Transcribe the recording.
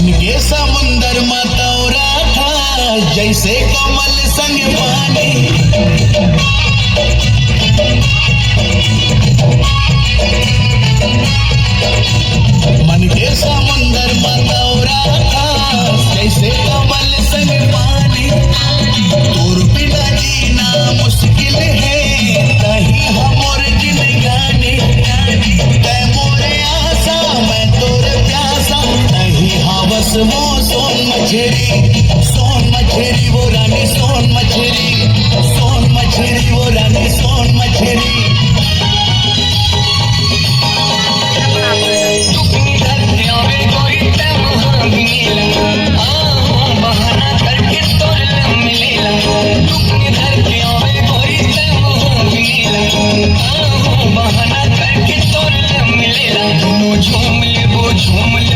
मन के समुंदर में तौरा था जैसे कमल संग पानी। मन के समुंदर में तौरा था जैसे कमल संग पानी। दूर बिना जीना मुश्किल है कहीं हमोर जिंदगानी। तै मोरे आशा मैं तोरे प्यासा नहीं हावस वो सोन मछेरी वो रानी सोन मछेरी वो रानी सोन मछेरी। झूम ले वो झूम ले